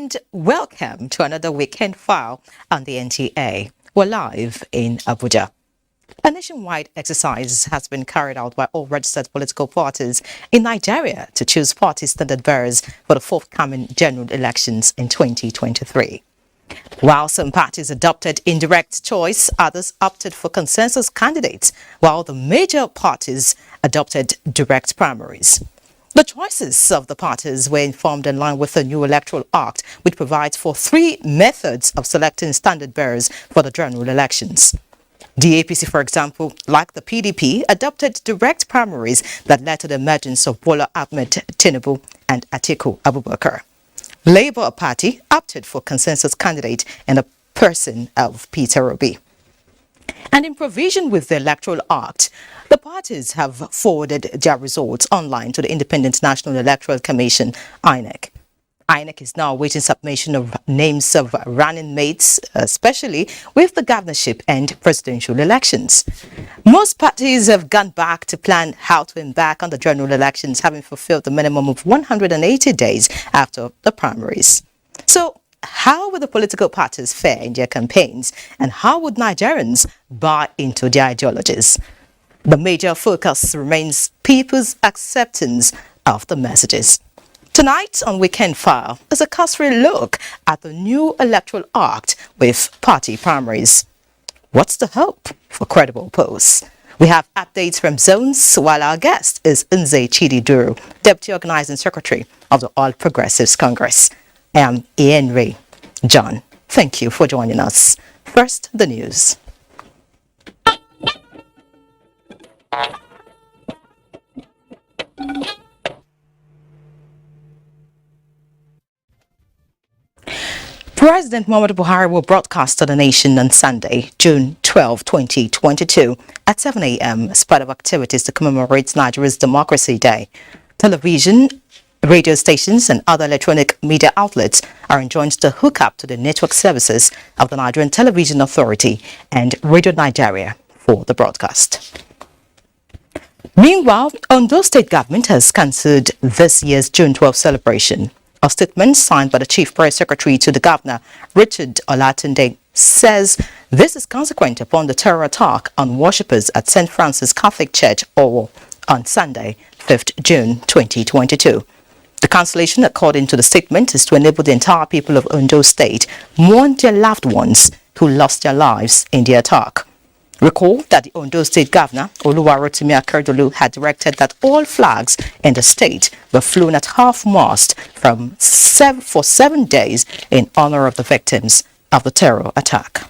And welcome to another weekend file on the NTA. We're live in Abuja. A nationwide exercise has been carried out by all registered political parties in Nigeria to choose party standard bearers for the forthcoming general elections in 2023. While some parties adopted indirect choice, others opted for consensus candidates, while the major parties adopted direct primaries. The choices of the parties were informed in line with the new Electoral Act, which provides for 3 methods of selecting standard bearers for the general elections. The APC, for example, like the PDP, adopted direct primaries that led to the emergence of Bola Ahmed Tinubu and Atiku Abubakar. Labour Party opted for consensus candidate in the person of Peter Obi. And in provision with the Electoral Act, the parties have forwarded their results online to the Independent National Electoral Commission, INEC. INEC is now awaiting submission of names of running mates, especially with the governorship and presidential elections. Most parties have gone back to plan how to embark on the general elections, having fulfilled the minimum of 180 days after the primaries. So, how will the political parties fare in their campaigns, and how would Nigerians buy into their ideologies? The major focus remains people's acceptance of the messages. Tonight on Weekend File is a cursory look at the new Electoral Act with party primaries. What's the hope for credible polls? We have updates from zones, while our guest is Nze Chidi Duru, Deputy Organizing Secretary of the All Progressives Congress. I am Ian Ray John. Thank you for joining us. First, the news. President Muhammadu Buhari will broadcast to the nation on Sunday, June 12, 2022 at 7 a.m. as part of activities to commemorate Nigeria's Democracy Day. Television, radio stations and other electronic media outlets are enjoined to hook up to the network services of the Nigerian Television Authority and Radio Nigeria for the broadcast. Meanwhile, Ondo State government has cancelled this year's June 12 celebration. A statement signed by the Chief Press Secretary to the Governor, Richard Olatunde, says this is consequent upon the terror attack on worshippers at St. Francis Catholic Church, Owo, on Sunday, 5th June 2022. The cancellation, according to the statement, is to enable the entire people of Ondo State mourn their loved ones who lost their lives in the attack. Recall that the Ondo State Governor, Oluwarotimi Akeredolu, had directed that all flags in the state were flown at half-mast for 7 days in honor of the victims of the terror attack.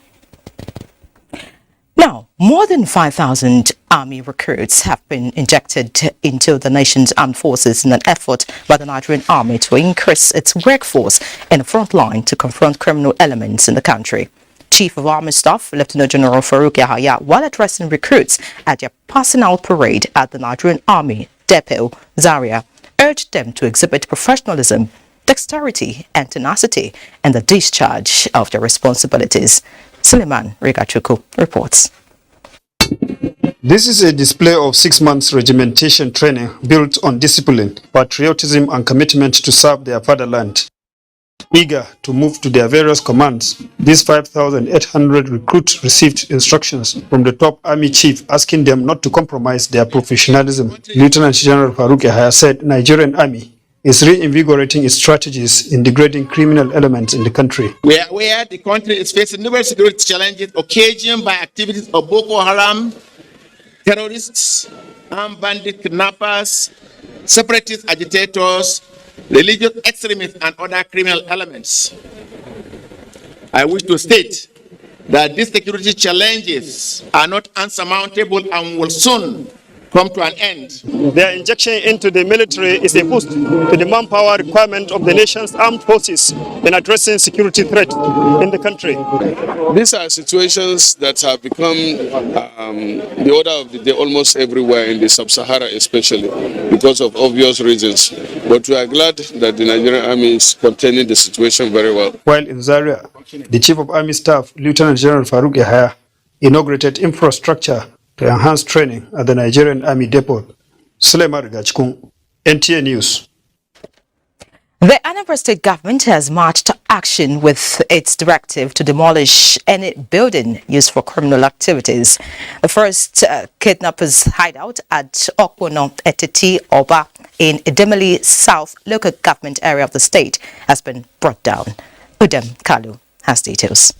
Now, more than 5,000 army recruits have been injected into the nation's armed forces in an effort by the Nigerian army to increase its workforce in the front line to confront criminal elements in the country. Chief of Army Staff, Lieutenant General Farouk Yahaya, while addressing recruits at their personnel parade at the Nigerian Army Depot, Zaria, urged them to exhibit professionalism, dexterity and tenacity in the discharge of their responsibilities. Suleiman Rigachuku reports. This is a display of 6 months regimentation training built on discipline, patriotism and commitment to serve their fatherland. Eager to move to their various commands, these 5,800 recruits received instructions from the top army chief asking them not to compromise their professionalism. Lieutenant General Farouk Yahaya said Nigerian army is reinvigorating its strategies in degrading criminal elements in the country. We are aware the country is facing numerous security challenges occasioned by activities of Boko Haram, terrorists, armed bandit kidnappers, separatist agitators, religious extremists and other criminal elements. I wish to state that these security challenges are not unsurmountable and will soon come to an end. Their injection into the military is a boost to the manpower requirement of the nation's armed forces in addressing security threats in the country. These are situations that have become the order of the day almost everywhere in the sub-Sahara especially because of obvious reasons. But we are glad that the Nigerian Army is containing the situation very well. While in Zaria, the Chief of Army Staff, Lieutenant General Farouk Yahaya, inaugurated infrastructure to enhance training at the Nigerian Army Depot. Suleiman Rigachuku, NTA News. The Anambra State government has marched action with its directive to demolish any building used for criminal activities. The first kidnappers' hideout at Okpono Etiti Oba in Idemili South local government area of the state has been brought down. Udem Kalu has details.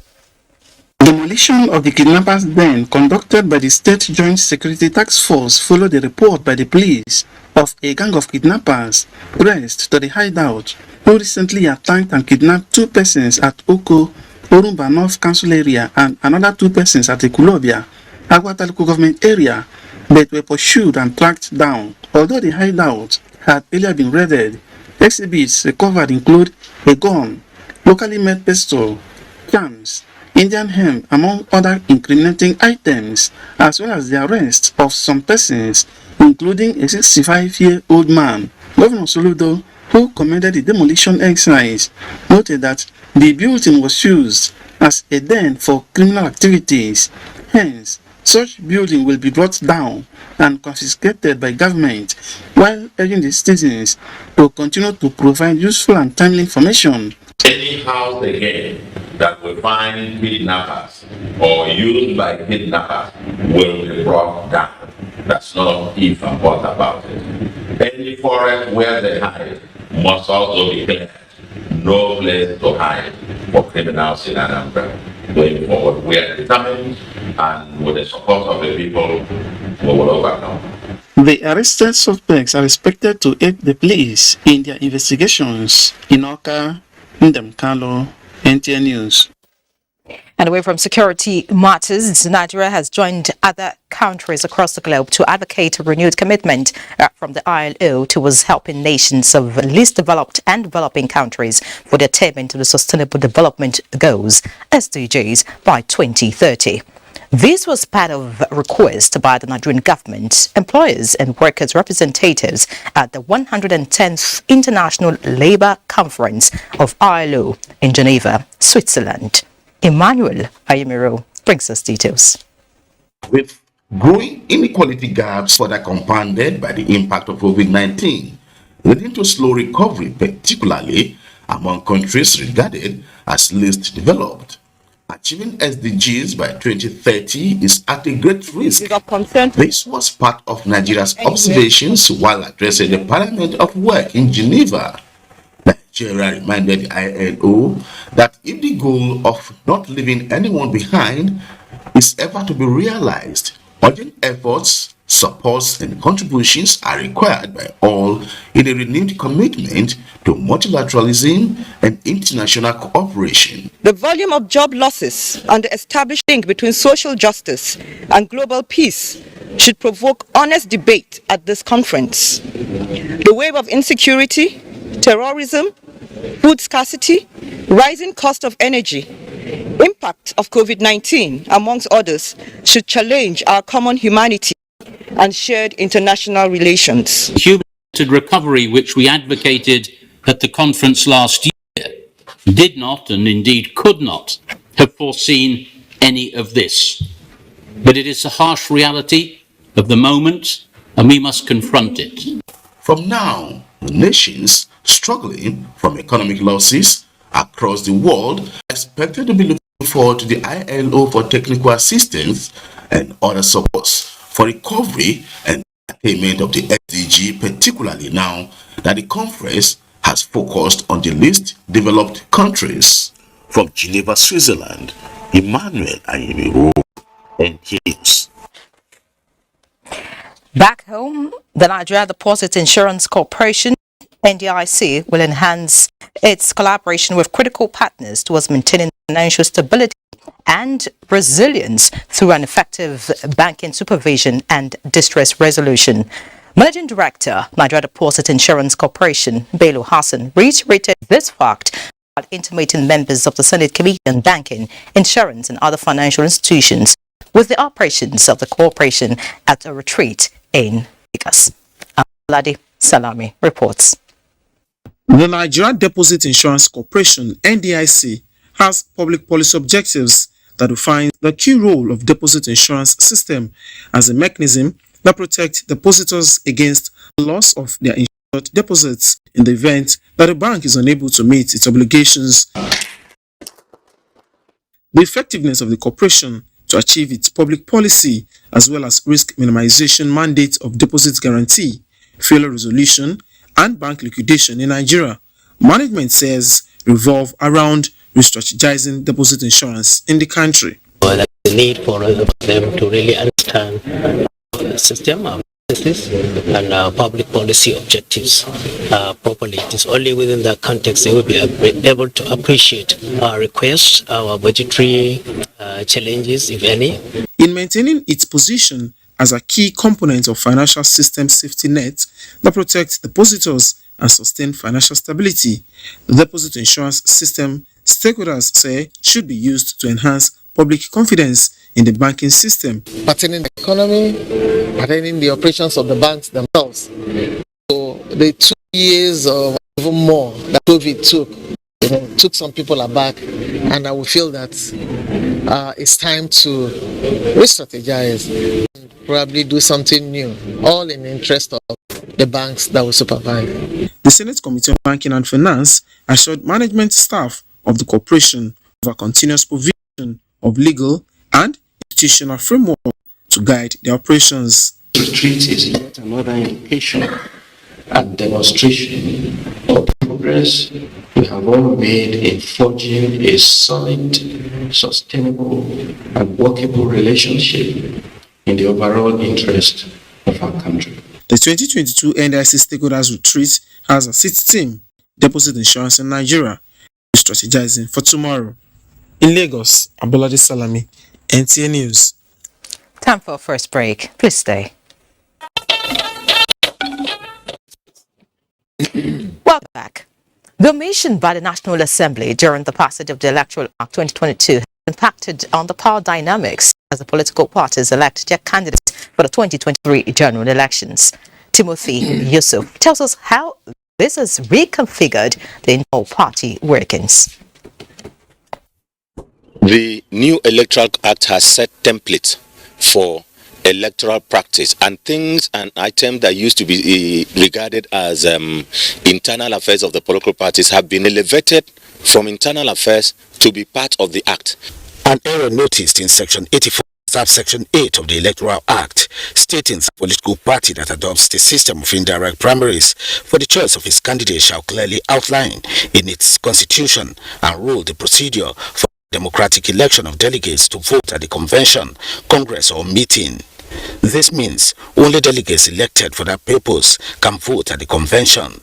Demolition of the kidnappers' den conducted by the State Joint Security Task Force followed a report by the police of a gang of kidnappers traced to the hideout who recently attacked and kidnapped 2 persons at Oko, Orumba North Council area and another 2 persons at Ekulobia, Agwata local government area, but were pursued and tracked down. Although the hideout had earlier been raided, exhibits recovered include a gun, locally made pistol, charms, Indian hemp, among other incriminating items, as well as the arrest of some persons, including a 65-year-old man. Governor Soludo, who commended the demolition exercise, noted that the building was used as a den for criminal activities. Hence, such building will be brought down and confiscated by government, while urging the citizens to continue to provide useful and timely information. Any house again that will find kidnappers or used by kidnappers will be brought down. That's not if and what about it. Any forest where they hide must also be cleared. No place to hide for criminals in Anambra. Going forward, we are determined, and with the support of the people, we will overcome. The arrested suspects are expected to aid the police in their investigations. Inoka Ndemkalo, NTA News. And away from security matters, Nigeria has joined other countries across the globe to advocate a renewed commitment from the ILO towards helping nations of least developed and developing countries for the attainment of the Sustainable Development Goals, SDGs, by 2030. This was part of a request by the Nigerian government, employers and workers' representatives at the 110th International Labour Conference of ILO in Geneva, Switzerland. Emmanuel Ayemiro brings us details. With growing inequality gaps further compounded by the impact of COVID-19, leading to slow recovery, particularly among countries regarded as least developed. Achieving SDGs by 2030 is at a great risk. This was part of Nigeria's observations while addressing the Parliament of Work in Geneva. Nigeria reminded the ILO that if the goal of not leaving anyone behind is ever to be realized, urgent efforts, supports and contributions are required by all in a renewed commitment to multilateralism and international cooperation. The volume of job losses and the established link between social justice and global peace should provoke honest debate at this conference. The wave of insecurity, terrorism, food scarcity, rising cost of energy, impact of COVID-19, amongst others, should challenge our common humanity and shared international relations. Human recovery, which we advocated at the conference last year, did not and indeed could not have foreseen any of this. But it is the harsh reality of the moment, and we must confront it. From now, the nations struggling from economic losses across the world are expected to be looking forward to the ILO for technical assistance and other supports for recovery and attainment of the SDG, particularly now that the conference has focused on the least developed countries. From Geneva, Switzerland, Emmanuel Ayemiro, NTA. Back home, the Nigeria Deposit Insurance Corporation, NDIC, will enhance its collaboration with critical partners towards maintaining financial stability and resilience through an effective banking supervision and distress resolution. Managing Director, Nigeria Deposit Insurance Corporation, Bello Hassan, reiterated this fact while intimating members of the Senate Committee on Banking, Insurance and other financial institutions with the operations of the corporation at a retreat in Lagos. Ladi Salami reports. The Nigerian Deposit Insurance Corporation, NDIC, has public policy objectives that define the key role of deposit insurance system as a mechanism that protects depositors against the loss of their insurance. deposits in the event that the bank is unable to meet its obligations. The effectiveness of the corporation to achieve its public policy as well as risk minimization mandate of deposit guarantee, failure resolution, and bank liquidation in Nigeria, management says revolve around re-strategizing deposit insurance in the country. There's a need for them to really understand the system, our businesses, and our public policy objectives properly. It is only within that context they will be able to appreciate our requests, our budgetary challenges, if any. In maintaining its position as a key component of financial system safety net that protects depositors and sustain financial stability, the deposit insurance system, stakeholders say, should be used to enhance public confidence in the banking system. Pertaining the economy, pertaining the operations of the banks themselves. So the 2 years or even more that COVID took some people aback, and I will feel that it's time to re-strategize, probably do something new, all in the interest of the banks that will supervise. The Senate Committee on Banking and Finance assured management staff of the corporation of a continuous provision of legal and institutional framework to guide their operations. Retreat is yet another indication and demonstration of the progress we have all made in forging a solid, sustainable, and workable relationship in the overall interest of our country. The 2022 NDIC Stakeholders Retreat has a seat team, Deposit Insurance in Nigeria, strategizing for tomorrow. In Lagos, Abolaji Salami, NTA News. Time for a first break. Please stay. Welcome back. The omission by the National Assembly during the passage of the Electoral Act 2022 has impacted on the power dynamics as the political parties elect their candidates for the 2023 general elections. Timothy Yusuf tells us how this has reconfigured the internal party workings. The new Electoral Act has set templates for electoral practice, and things and items that used to be regarded as internal affairs of the political parties have been elevated from internal affairs to be part of the act. An error noticed in Section 84, subsection 8 of the Electoral Act, stating that a political party that adopts the system of indirect primaries for the choice of its candidate shall clearly outline in its constitution and rule the procedure for democratic election of delegates to vote at the convention, congress, or meeting. This means only delegates elected for that purpose can vote at the convention.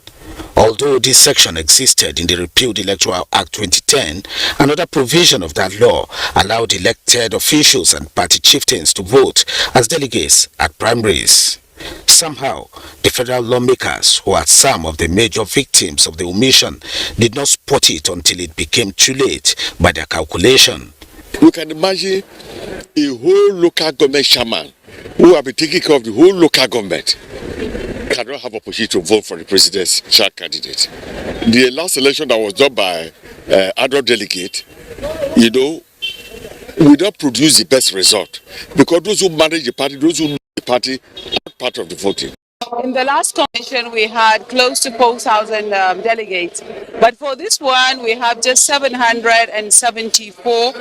Although this section existed in the repealed Electoral Act 2010, another provision of that law allowed elected officials and party chieftains to vote as delegates at primaries. Somehow, the federal lawmakers, who are some of the major victims of the omission, did not spot it until it became too late by their calculation. You can imagine a whole local government chairman who have been taking care of the whole local government cannot have opportunity to vote for the presidential candidate. The last election that was done by adult delegate, we don't produce the best result because those who manage the party, those who know the party, are not part of the voting. In the last convention, we had close to 4,000 delegates, but for this one, we have just 774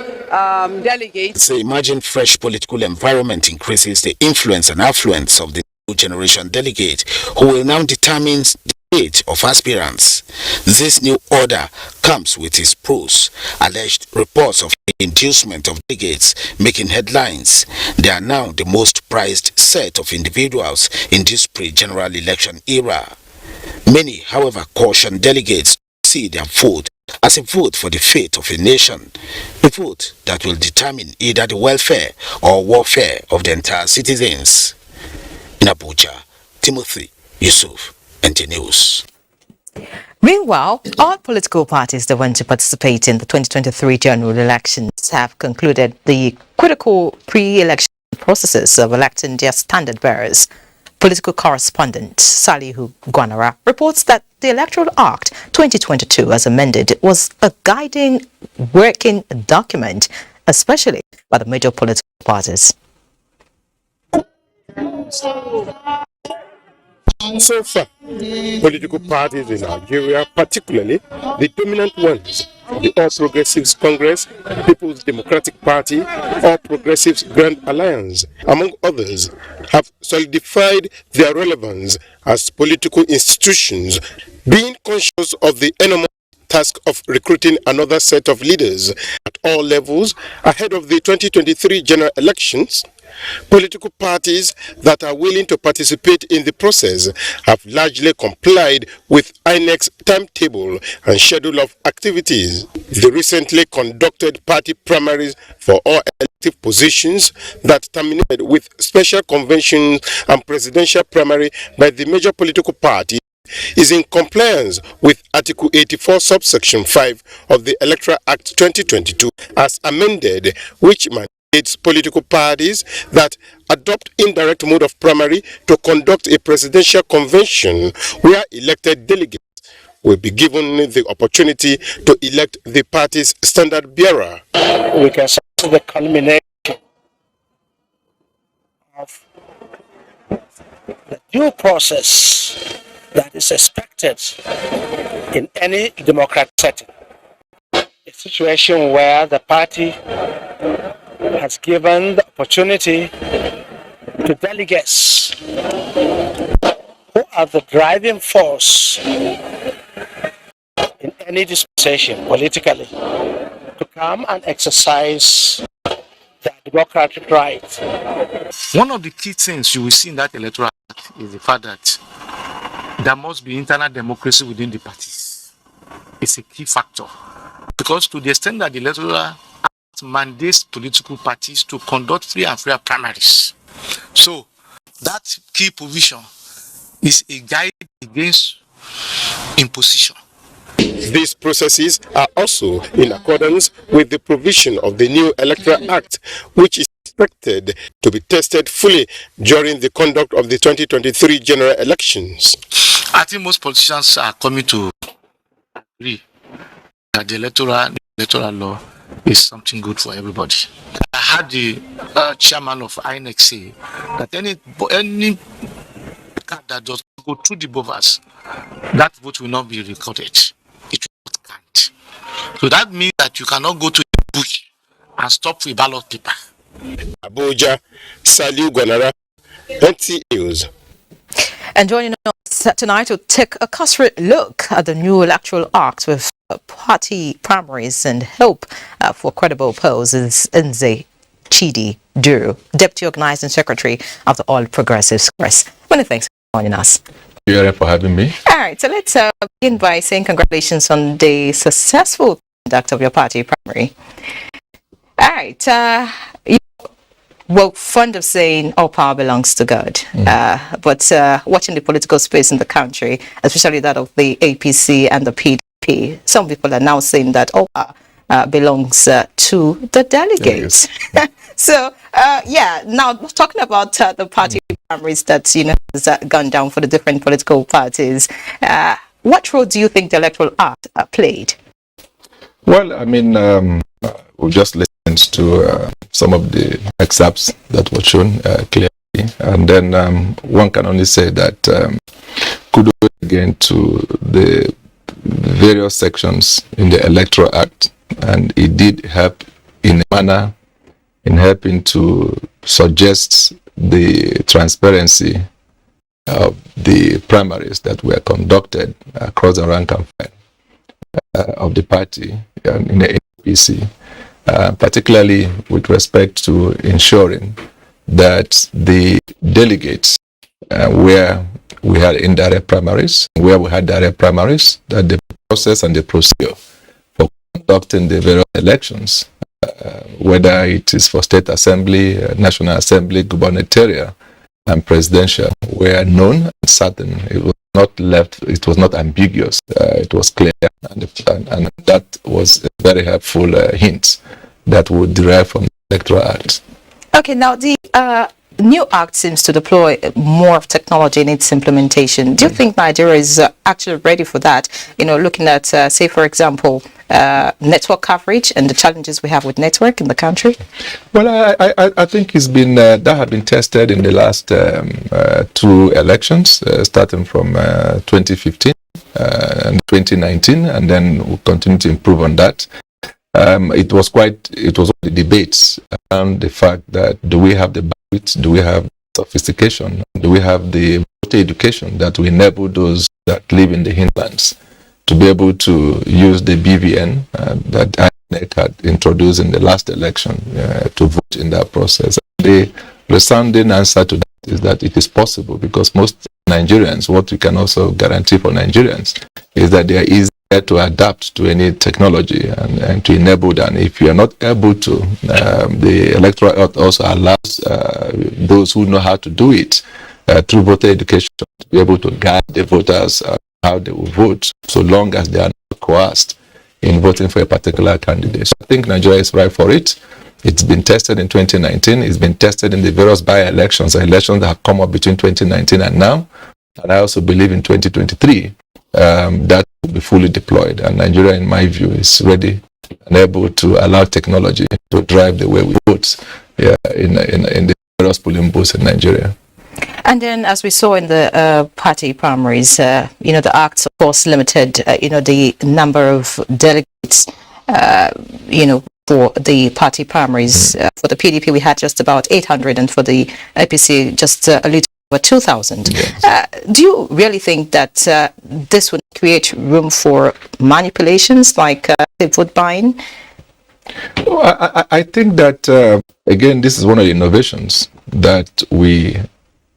delegates. So imagine fresh political environment increases the influence and affluence of the new generation delegate, who will now determine the fate of aspirants. This new order comes with its pros. Alleged reports of inducement of delegates making headlines. They are now the most prized set of individuals in this pre-general election era. Many, however, caution delegates to see their vote as a vote for the fate of a nation, a vote that will determine either the welfare or warfare of the entire citizens. In Abuja, Timothy Yusuf, NTA News. Meanwhile, all political parties that want to participate in the 2023 general elections have concluded the critical pre-election processes of electing their standard bearers. Political correspondent Salihu Gwanara reports that the Electoral Act 2022 as amended was a guiding working document, especially by the major political parties. So far, political parties in Nigeria, particularly the dominant ones, the All Progressives Congress, People's Democratic Party, All Progressives Grand Alliance, among others, have solidified their relevance as political institutions, being conscious of the enormous task of recruiting another set of leaders at all levels ahead of the 2023 general elections. Political parties that are willing to participate in the process have largely complied with INEC's timetable and schedule of activities. The recently conducted party primaries for all elective positions that terminated with special conventions and presidential primary by the major political parties is in compliance with Article 84 subsection 5 of the Electoral Act 2022 as amended, which mandates political parties that adopt indirect mode of primary to conduct a presidential convention where elected delegates will be given the opportunity to elect the party's standard bearer. We can see the culmination of the due process that is expected in any democratic setting. A situation where the party has given the opportunity to delegates who are the driving force in any dispensation politically to come and exercise their democratic right. One of the key things you will see in that electoral act is the fact that there must be internal democracy within the parties. It's a key factor. Because to the extent that the electoral act mandates political parties to conduct free and fair primaries. So that key provision is a guide against imposition. These processes are also in accordance with the provision of the new Electoral Act, which is expected to be tested fully during the conduct of the 2023 general elections. I think most politicians are coming to agree that the electoral law is something good for everybody. I had the chairman of INEC say that any card that does not go through the bovers, that vote will not be recorded. It will not count. So that means that you cannot go to the bush and stop with ballot paper. Abuja, Saliu Gwanara, NTA. And joining us tonight to take a cursory look at the new Electoral Act with party primaries and hope for credible polls is Nze Chidi Duru, Deputy Organizing Secretary of the All Progressives Congress. Many thanks for joining us. You're for having me. All right, so let's begin by saying congratulations on the successful conduct of your party primary. All right, well, fond of saying all power belongs to God, but watching the political space in the country, especially that of the APC and the PDP, some people are now saying that all power belongs to the delegates. So, now talking about the party primaries that has gone down for the different political parties, what role do you think the Electoral Act played? Well, I mean, we just listened to some of the excerpts that were shown clearly, and then one can only say that kudos again to the various sections in the Electoral Act, and it did help in a manner in helping to suggest the transparency of the primaries that were conducted across the rank and file of the party in the APC. Particularly with respect to ensuring that the delegates where we had indirect primaries, where we had direct primaries, that the process and the procedure for conducting the various elections, whether it is for state assembly, national assembly, gubernatorial, and presidential, were known and certain. It was not left, it was not ambiguous, it was clear, and that was a very helpful hint that would derive from the Electoral Act. Okay, now the new act seems to deploy more of technology in its implementation. Do you think Nigeria is actually ready for that? Looking at, say, for example, network coverage and the challenges we have with network in the country? Well, I think it's been that had been tested in the last 2 elections, starting from 2015 and 2019, and then we'll continue to improve on that. It was the debates around the fact that do we have the bandwidth, do we have sophistication, do we have the voter education that will enable those that live in the hinterlands to be able to use the BVN that INEC had introduced in the last election to vote in that process. The resounding answer to that is that it is possible, because most Nigerians, what we can also guarantee for Nigerians is that they are easy to adapt to any technology and to enable that. And if you are not able to, the Electoral Act also allows those who know how to do it through voter education to be able to guide the voters how they will vote, so long as they are not coerced in voting for a particular candidate. So I think Nigeria is right for it. It's been tested in 2019. It's been tested in the various by-elections, elections that have come up between 2019 and now. And I also believe in 2023 that will be fully deployed. And Nigeria, in my view, is ready and able to allow technology to drive the way we vote in the various polling booths in Nigeria. And then, as we saw in the party primaries, the Act, of course, limited, the number of delegates, for the party primaries. For the PDP, we had just about 800, and for the APC, just a little over 2,000. Yes. Do you really think that this would create room for manipulations like vote buying? Well, I think that, again, this is one of the innovations that we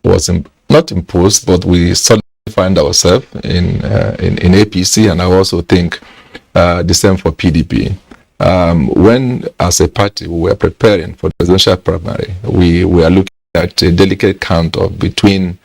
was not imposed, but we suddenly find ourselves in APC, and I also think the same for PDP. When, as a party, we were preparing for the presidential primary, we were looking at a delicate count of between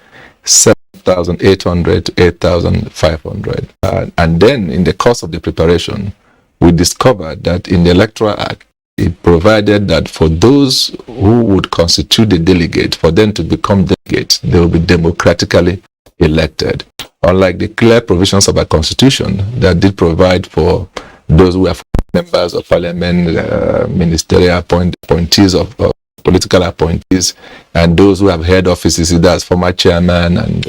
7,800 to 8,500. And then, in the course of the preparation, we discovered that in the Electoral Act, it provided that for those who would constitute the delegate, for them to become delegates, they will be democratically elected. Unlike the clear provisions of our constitution that did provide for those who are members of parliament, ministerial appointees of political appointees, and those who have held offices either as former chairman and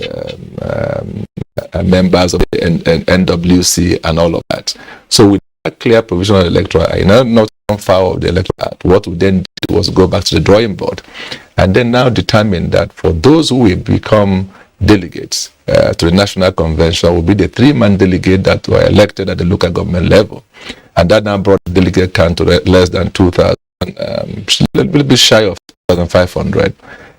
members of the NWC and all of that. So with a clear provision of the Electoral Act, not foul of the Electoral Act, what we then did was go back to the drawing board and then now determine that for those who will become delegates to the National Convention will be the 3-man delegate that were elected at the local government level. And that now brought the delegate count to less than 2,000, a little bit shy of 2,500.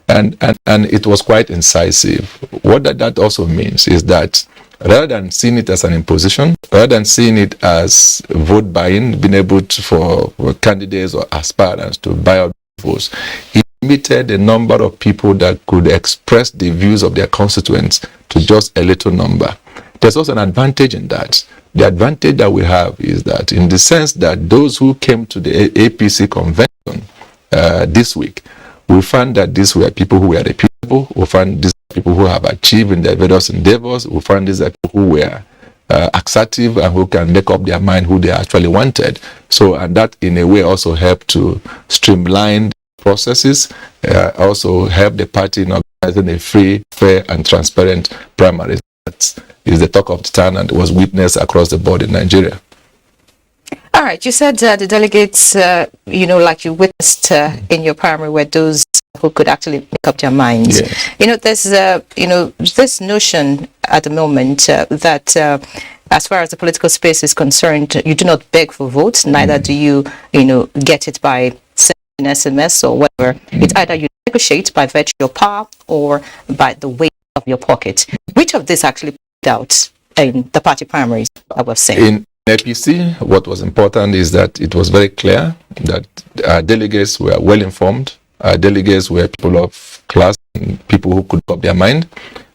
And it was quite incisive. What that also means is that rather than seeing it as an imposition, rather than seeing it as vote buying, being able to, for candidates or aspirants to buy out votes, it limited the number of people that could express the views of their constituents to just a little number. There's also an advantage in that. The advantage that we have is that in the sense that those who came to the APC convention this week, we found that these were people who were reputable. We found these people who have achieved in their various endeavors. We found these are people who were assertive and who can make up their mind who they actually wanted. So, and that in a way also helped to streamline processes, also help the party in organizing a free, fair, and transparent primaries. That is the talk of the town and was witnessed across the board in Nigeria. All right, you said the delegates, like you witnessed in your primary, were those who could actually make up their minds. Yes. There's this notion at the moment that as far as the political space is concerned, you do not beg for votes, neither do you, get it by sending SMS or whatever. It's either you negotiate by virtue of your power or by the weight of your pocket. Which of this actually played out in the party primaries, I was saying? In APC, what was important is that it was very clear that our delegates were well informed. Our delegates were people of class, and people who could make up their mind.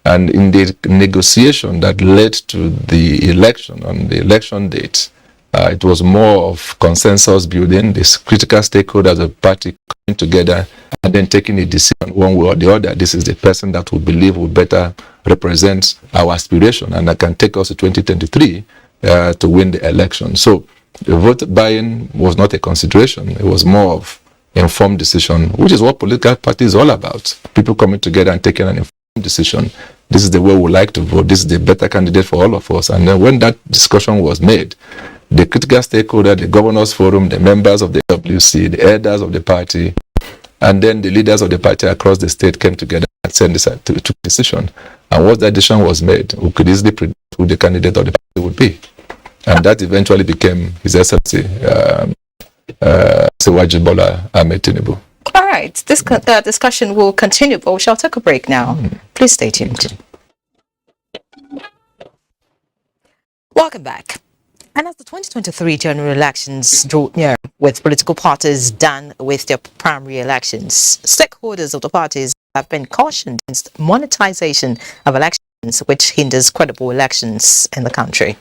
And in the negotiation that led to the election, on the election date, It was more of consensus building, this critical stakeholders of the party coming together and then taking a decision one way or the other. This is the person that we believe will better represent our aspiration and that can take us to 2023 to win the election. So the vote buying was not a consideration. It was more of informed decision, which is what political party is all about. People coming together and taking an informed decision. This is the way we like to vote. This is the better candidate for all of us. And then when that discussion was made, the critical stakeholder, the governors forum, the members of the WC, the elders of the party, and then the leaders of the party across the state came together and took a decision. And once that decision was made, we could easily predict who the candidate of the party would be. And that eventually became His Excellency Siwaji Bola Ahmed Tinubu. All right, this discussion will continue, but we shall take a break now. Please stay tuned. Welcome back. And as the 2023 general elections draw near, with political parties done with their primary elections, stakeholders of the parties have been cautioned against monetization of elections, which hinders credible elections in the country.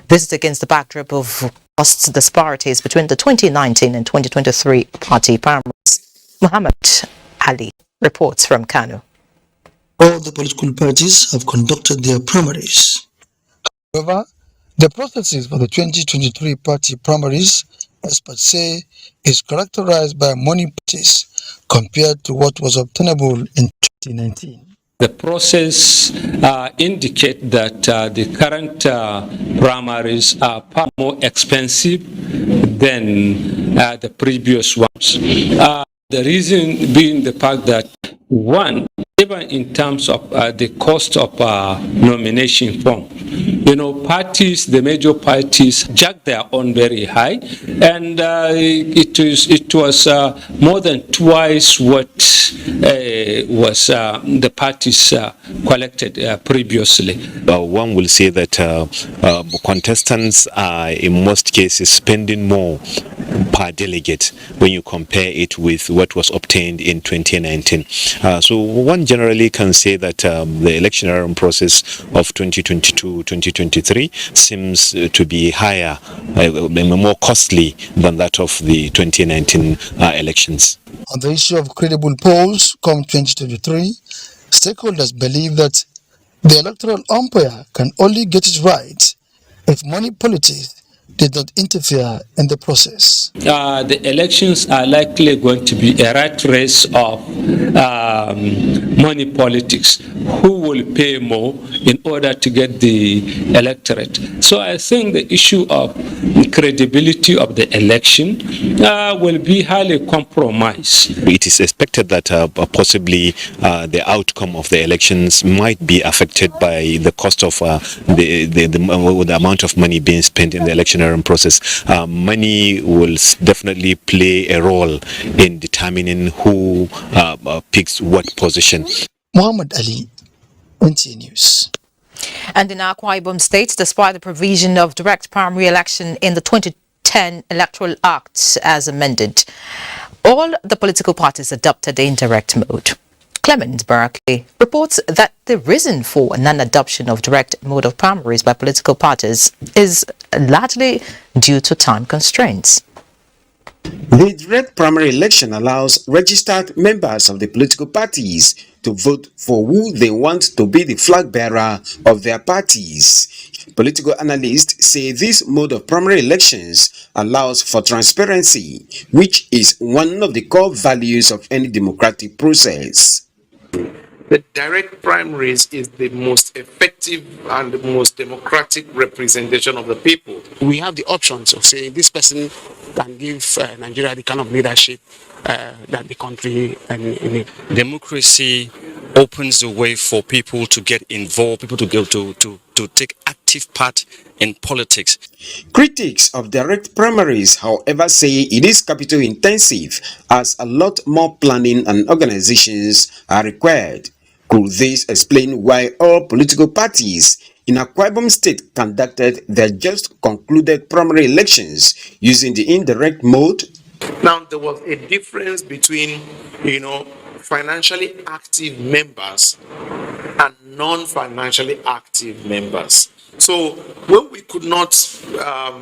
This is against the backdrop of cost disparities between the 2019 and 2023 party primaries. Muhammad Ali reports from Kano. All the political parties have conducted their primaries. However, the processes for the 2023 party primaries, experts say, is characterized by money parties compared to what was obtainable in 2019. The process indicate that the current primaries are far more expensive than the previous ones. The reason being the fact that, one, even in terms of the cost of nomination form, parties, the major parties, jack their own very high, and it was more than twice what was the parties collected previously. One will say that contestants are in most cases spending more per delegate when you compare it with what was obtained in 2019. So one generally can say that the electoral process of 2022-2023 seems to be higher, more costly than that of the 2019 elections. On the issue of credible polls come 2023, stakeholders believe that the electoral umpire can only get it right if money politics did not interfere in the process. The elections are likely going to be a rat race of money politics. Who will pay more in order to get the electorate? So I think the issue of the credibility of the election will be highly compromised. It is expected that possibly the outcome of the elections might be affected by the cost of the amount of money being spent in the electioneering process. Money will definitely play a role in determining who picks what position. Muhammad Ali, NTA News. And in Akwa Ibom State, despite the provision of direct primary election in the 2010 Electoral Act as amended, all the political parties adopted the indirect mode. Clement Baraki reports that the reason for non-adoption of direct mode of primaries by political parties is largely due to time constraints. The direct primary election allows registered members of the political parties to vote for who they want to be the flag bearer of their parties. Political analysts say this mode of primary elections allows for transparency, which is one of the core values of any democratic process. The direct primaries is the most effective and the most democratic representation of the people. We have the options of saying this person can give Nigeria the kind of leadership that the country needs. Democracy opens the way for people to get involved, people to go to take active part in politics. Critics of direct primaries, however, say it is capital intensive as a lot more planning and organizations are required. Could this explain why all political parties in Akwa Ibom State conducted their just concluded primary elections using the indirect mode? Now, there was a difference between, financially active members and non-financially active members. So when we could not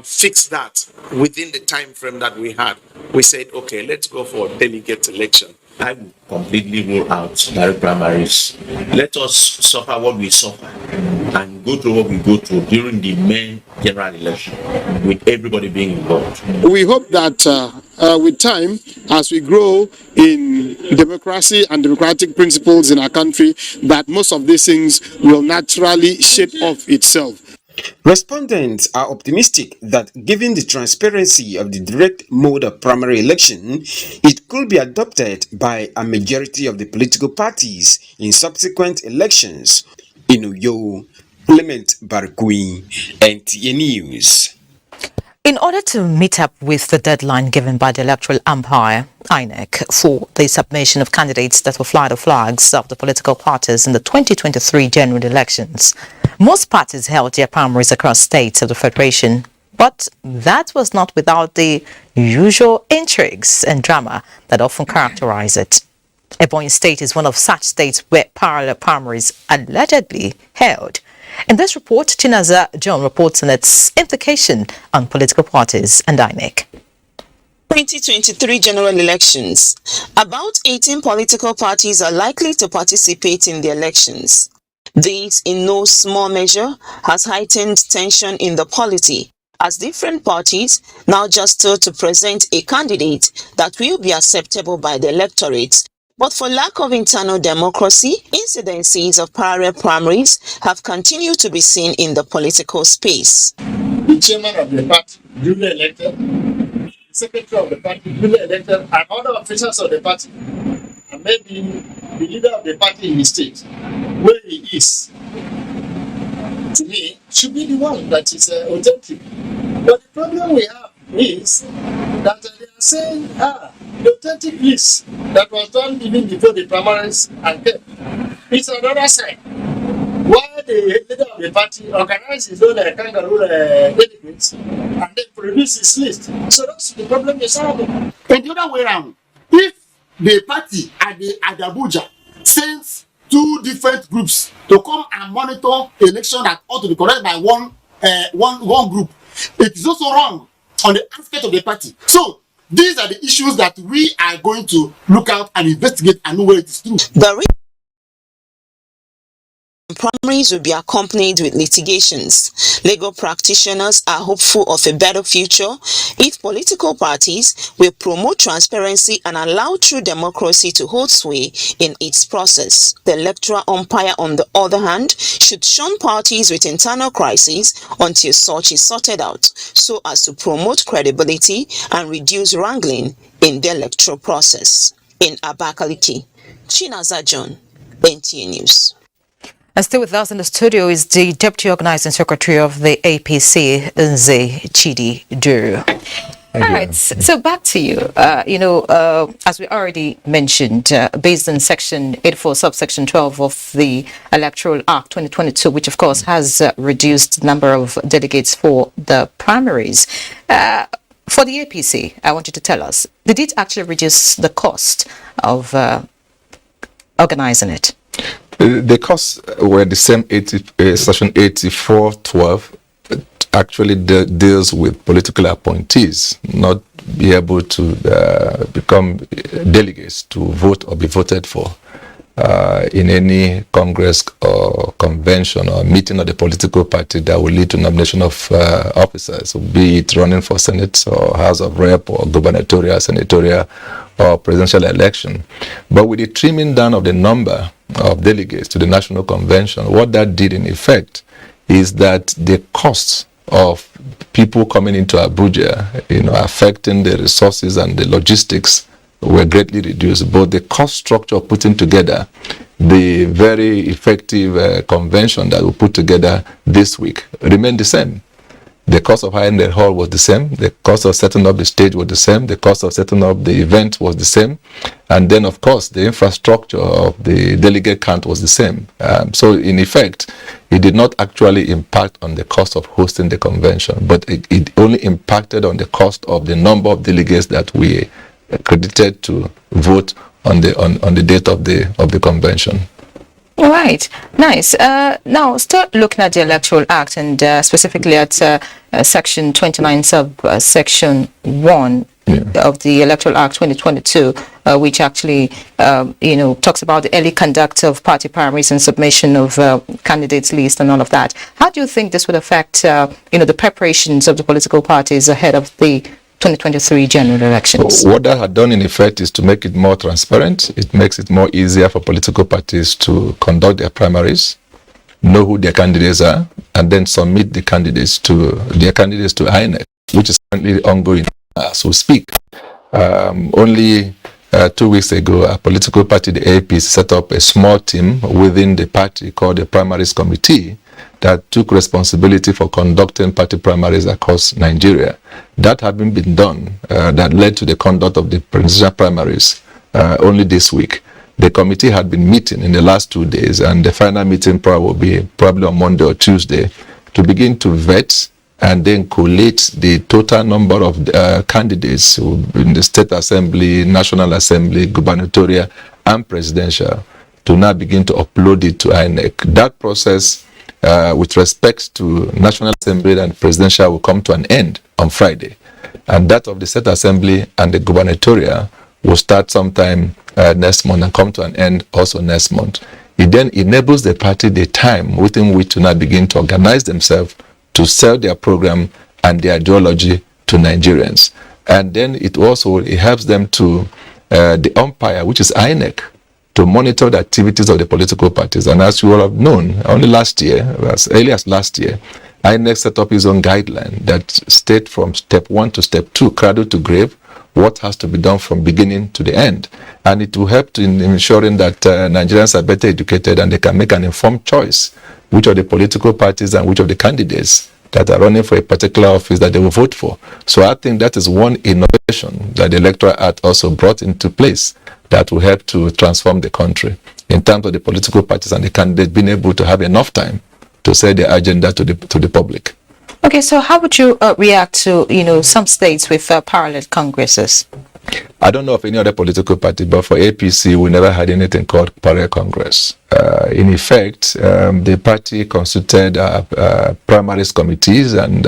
fix that within the time frame that we had, we said, okay, let's go for delegate election. I will completely rule out direct primaries. Let us suffer what we suffer and go through what we go through during the main general election with everybody being involved. We hope that with time, as we grow in democracy and democratic principles in our country, that most of these things will naturally shape off itself. Respondents are optimistic that given the transparency of the direct mode of primary election, it could be adopted by a majority of the political parties in subsequent elections. In Uyo, Clement Barkui, NTA News. In order to meet up with the deadline given by the Electoral umpire, INEC, for the submission of candidates that will fly the flags of the political parties in the 2023 general elections, most parties held their primaries across states of the Federation, but that was not without the usual intrigues and drama that often characterize it. Ebonyi State is one of such states where parallel primaries allegedly held. In this report, Chinaza John reports on its implication on political parties and INEC. 2023 general elections. About 18 political parties are likely to participate in the elections. This, in no small measure, has heightened tension in the polity, as different parties now jostle to present a candidate that will be acceptable by the electorate. But for lack of internal democracy, incidences of parallel primaries have continued to be seen in the political space. The chairman of the party duly elected, the secretary of the party duly elected, and other officials of the party, and maybe the leader of the party in the state, where he is, to me, should be the one that is authentic. But the problem we have is that they are saying, the authentic list that was done even before the primaries and kept. It's another side. Why the leader of the party organized his own kangaroo delegates and then produced his list. So that's the problem you're solving. And the other way around, if the party at Abuja sends two different groups to come and monitor the election that ought to be conducted by one group, it is also wrong on the aspect of the party. So these are the issues that we are going to look out and investigate and know where it is true. The primaries will be accompanied with litigations. Legal practitioners are hopeful of a better future if political parties will promote transparency and allow true democracy to hold sway in its process. The electoral umpire, on the other hand, should shun parties with internal crises until such is sorted out, so as to promote credibility and reduce wrangling in the electoral process. In Abakaliki, Chinaza John, NTA News. And still with us in the studio is the Deputy Organizing Secretary of the APC, Nze Chidi Duru. All right, so back to you. As we already mentioned, based on Section 84, subsection 12 of the Electoral Act 2022, which of course has reduced the number of delegates for the primaries. For the APC, I want you to tell us, did it actually reduce the cost of organizing it? The costs were the same. Section 84.12 actually deals with political appointees, not be able to become delegates to vote or be voted for in any congress or convention or meeting of the political party that will lead to nomination of officers, be it running for Senate or House of Rep or gubernatorial, senatorial or presidential election. But with the trimming down of the number of delegates to the National Convention, what that did in effect is that the costs of people coming into Abuja, affecting the resources and the logistics were greatly reduced. But the cost structure of putting together the very effective convention that we put together this week remained the same. The cost of hiring the hall was the same. The cost of setting up the stage was the same. The cost of setting up the event was the same. And then, of course, the infrastructure of the delegate count was the same. So, in effect, it did not actually impact on the cost of hosting the convention, but it only impacted on the cost of the number of delegates that we accredited to vote on the date of the convention. All right, nice. Now, start looking at the Electoral Act and specifically at Section 29 Section 1 of the Electoral Act 2022, which actually, talks about the early conduct of party primaries and submission of candidates list and all of that. How do you think this would affect, the preparations of the political parties ahead of the 2023 general elections? What that had done in effect is to make it more transparent. It makes it more easier for political parties to conduct their primaries, know who their candidates are, and then submit their candidates to INEC, which is currently ongoing as we speak. Only 2 weeks ago, a political party, the APC, set up a small team within the party called the Primaries Committee that took responsibility for conducting party primaries across Nigeria. That having been done, that led to the conduct of the presidential primaries only this week. The committee had been meeting in the last 2 days, and the final meeting will be probably on Monday or Tuesday to begin to vet and then collate the total number of candidates in the State Assembly, National Assembly, gubernatorial, and presidential to now begin to upload it to INEC. That process with respect to National Assembly and presidential will come to an end on Friday. And that of the State Assembly and the gubernatorial will start sometime next month and come to an end also next month. It then enables the party the time within which to now begin to organize themselves to sell their program and their ideology to Nigerians. And then it helps them to the umpire, which is INEC, to monitor the activities of the political parties. And as you all have known, only last year, as early as last year, INEC set up its own guideline that state from step 1 to step 2, cradle to grave, what has to be done from beginning to the end. And it will help in ensuring that Nigerians are better educated and they can make an informed choice which of the political parties and which of the candidates that are running for a particular office that they will vote for. So I think that is one innovation that the Electoral Act also brought into place that will help to transform the country in terms of the political parties and the candidates being able to have enough time to say their agenda to the public. Okay, so how would you react to, some states with parallel congresses? I don't know of any other political party, but for APC, we never had anything called parallel congress. In effect, the party constituted primaries committees, and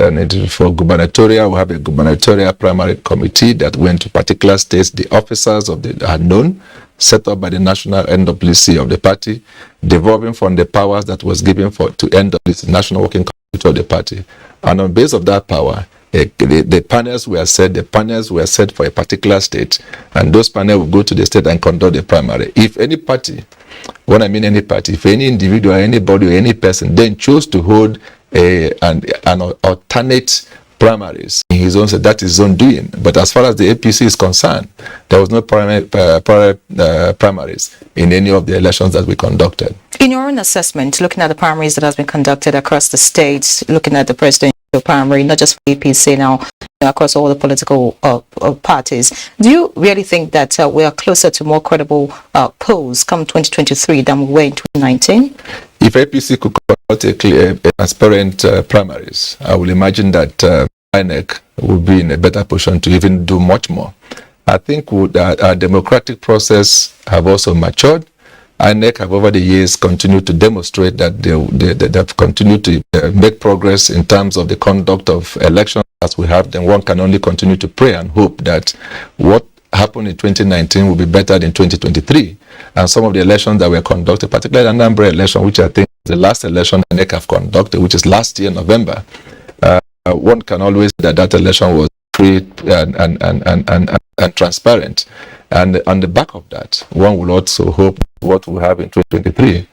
for gubernatorial, we have a gubernatorial primary committee that went to particular states. The officers are known, set up by the national NDIC of the party, devolving from the powers that was given to NDIC, National Working Committee of the party. And on base of that power, the panels were set for a particular state, and those panels will go to the state and conduct the primary. If any party, when I mean any party, if any individual, anybody, or any person then chose to hold an alternate primaries in his own state, that is his own doing. But as far as the APC is concerned, there was no primaries in any of the elections that we conducted. In your own assessment, looking at the primaries that has been conducted across the states, looking at the presidential primary, not just for APC now, across all the political parties, do you really think that we are closer to more credible polls come 2023 than we were in 2019? If APC could conduct a transparent primaries, I will imagine that INEC would be in a better position to even do much more. I think our democratic process have also matured. INEC have over the years continued to demonstrate that they've continued to make progress in terms of the conduct of elections as we have. Then one can only continue to pray and hope that what happened in 2019 will be better than 2023. And some of the elections that were conducted, particularly the Anambra election, which I think is the last election INEC have conducted, which is last year, November, one can always say that election was free and transparent. And on the back of that, one will also hope what we have in 2023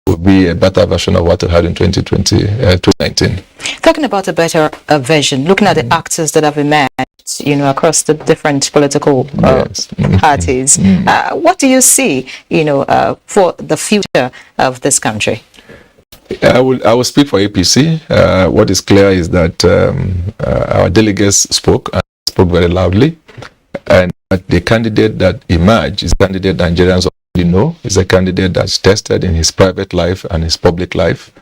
will be a better version of what we had in 2019. Talking about a better version, looking at the actors that have emerged, across the different political parties, what do you see, for the future of this country? I will speak for APC. What is clear is that our delegates spoke very loudly, and the candidate that emerged is a candidate Nigerians already know. Is a candidate that's tested in his private life and his public life.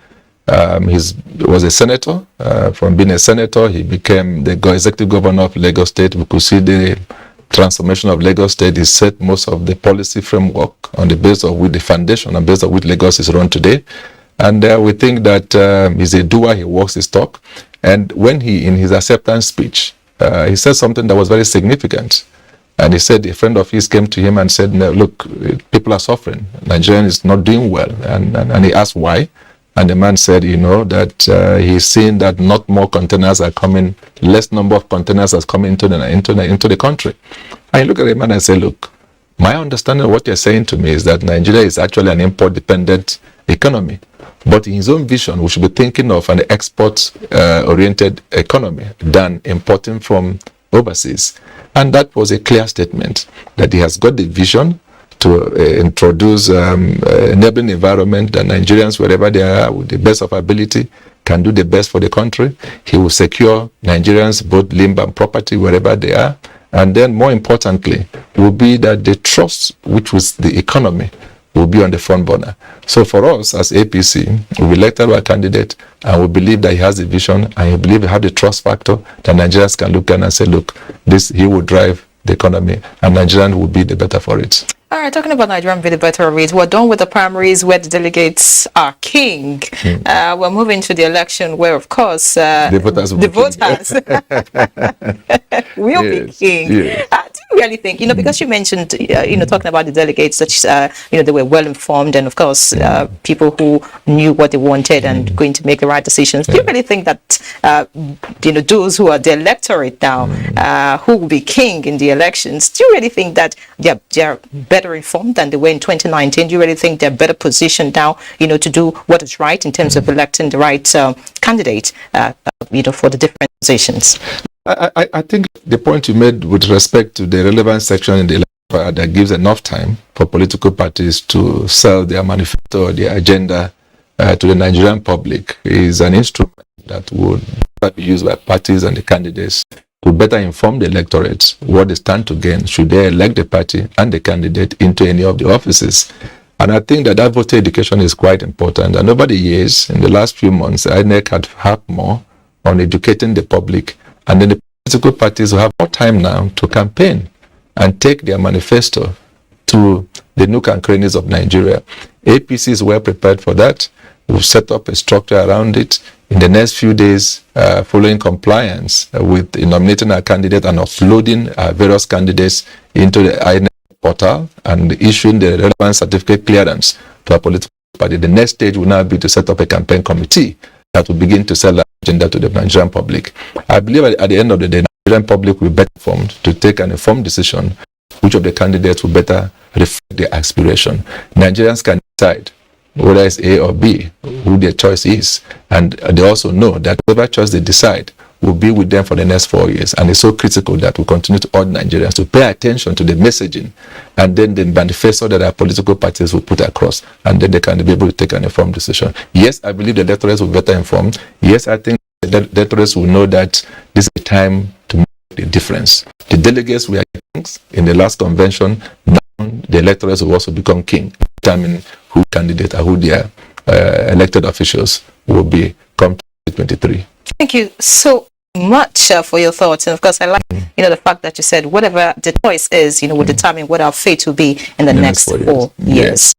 He was a senator. From being a senator, he became the executive governor of Lagos State. We could see the transformation of Lagos State. He set most of the policy framework on the basis of which the foundation and based on which Lagos is run today. And we think that he's a doer, he walks his talk. And when he, in his acceptance speech, he said something that was very significant. And he said a friend of his came to him and said, no, look, people are suffering. Nigerian is not doing well. And he asked why. And the man said, you know, that he's seeing that not more containers are coming, less number of containers are coming into the country. And you look at the man and say, look, my understanding of what you're saying to me is that Nigeria is actually an import-dependent economy. But in his own vision, we should be thinking of an export-oriented economy than importing from overseas. And that was a clear statement that he has got the vision to introduce enabling environment that Nigerians, wherever they are, with the best of ability, can do the best for the country. He will secure Nigerians both limb and property wherever they are. And then more importantly, will be that the trust which was the economy will be on the front burner. So for us as APC, we elected our candidate and we believe that he has a vision and we believe he has the trust factor that Nigerians can look at and say, look, he will drive the economy and Nigerians will be the better for it. All right, talking about Nigerian being the better of it, we're done with the primaries where the delegates are king. We're moving to the election where, of course, the voters will be king. Yes. Do you really think, because you mentioned, talking about the delegates, that, they were well informed and, of course, people who knew what they wanted and going to make the right decisions. Do you really think that, those who are the electorate now, who will be king in the elections, do you really think that they're better informed than they were in 2019? Do you really think they're better positioned now, to do what is right in terms of electing the right candidate, for the different positions? I think the point you made with respect to the relevant section in the electoral that gives enough time for political parties to sell their manifesto or their agenda to the Nigerian public is an instrument that would be used by parties and the candidates to better inform the electorate what they stand to gain should they elect the party and the candidate into any of the offices. And I think that voter education is quite important. And over the years, in the last few months, INEC had helped more on educating the public. And then the political parties will have more time now to campaign and take their manifesto to the nook and crannies of Nigeria. APC is well prepared for that. We've set up a structure around it. In the next few days, following compliance with nominating our candidate and uploading various candidates into the INEC portal and issuing the relevant certificate clearance to a political party. The next stage will now be to set up a campaign committee that will begin to sell the agenda to the Nigerian public. I believe at the end of the day, the Nigerian public will be better informed to take an informed decision which of the candidates will better reflect their aspiration. Nigerians can decide whether it's A or B, who their choice is. And they also know that whatever choice they decide will be with them for the next 4 years. And it's so critical that we continue to urge Nigerians to pay attention to the messaging and then the manifesto that our political parties will put across. And then they can be able to take an informed decision. Yes, I believe the electorates will be better informed. Yes, I think the electorates will know that this is a time to make the difference. The delegates were kings in the last convention. Now the electorates will also become king, determine who candidate or who their elected officials will be come 2023. Thank you so much for your thoughts. And of course, I like, the fact that you said whatever the choice is, will determine what our fate will be in the next 4 years.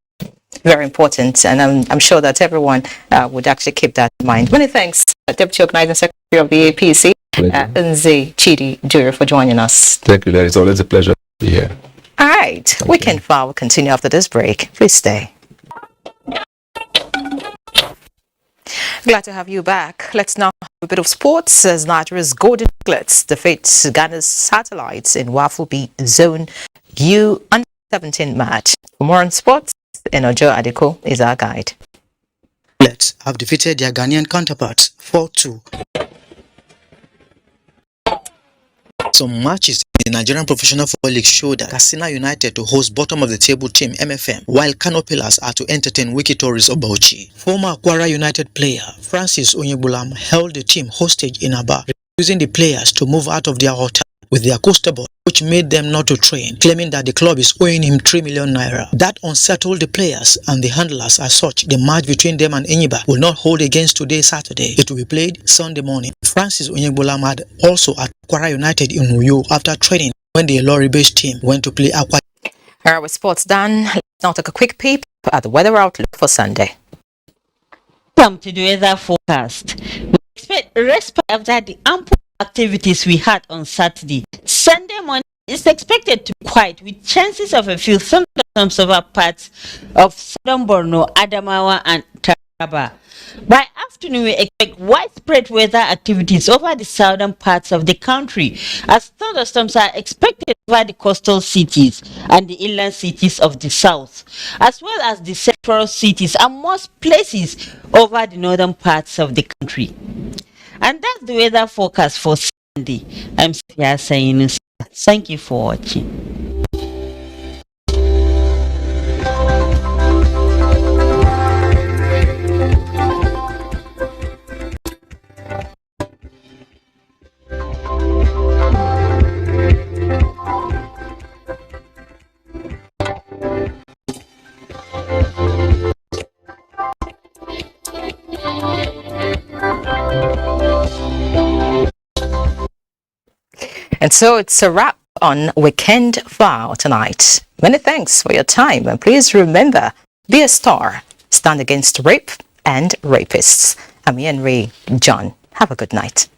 Very important. And I'm sure that everyone would actually keep that in mind. Many thanks, Deputy Organizing Secretary of the APC, Nze Chidi Duru, for joining us. Thank you, Larry. It's always a pleasure to be here. All right. Weekend File will continue after this break. Please stay. Glad to have you back. Let's now have a bit of sports as Nigeria's Golden Eaglets defeats Ghana's Satellites in Waffle B Zone U Under-17 match. For more on sports, Enojo Adiko is our guide. Eaglets have defeated their Ghanaian counterparts 4-2. Some matches in the Nigerian Professional Football League showed that Katsina United to host bottom-of-the-table team MFM, while Kano Pillars are to entertain Wiki Tories of Bauchi. Former Kwara United player Francis Onyebulam held the team hostage in Aba, refusing the players to move out of their hotel with their constable, which made them not to train, claiming that the club is owing him 3 million naira. That unsettled the players and the handlers. As such, the match between them and Enyiba will not hold against today, Saturday. It will be played Sunday morning. Francis Onyebulam had also at Kwara United in Uyo after training when the Ilori-based team went to play Akwa. All right, with sports done, let's now take a quick peep at the weather outlook for Sunday. Welcome to the weather forecast. We expect respite after the ample activities we had on Saturday. Sunday morning is expected to be quiet with chances of a few thunderstorms over parts of southern Borno, Adamawa and Taraba. By afternoon, we expect widespread weather activities over the southern parts of the country as thunderstorms are expected over the coastal cities and the inland cities of the south, as well as the central cities and most places over the northern parts of the country. And that's the weather forecast for Sunday. I'm Sophia saying thank you for watching. And so it's a wrap on Weekend File tonight. Many thanks for your time, and please remember, be a star, stand against rape and rapists. I'm Henry John. Have a good night.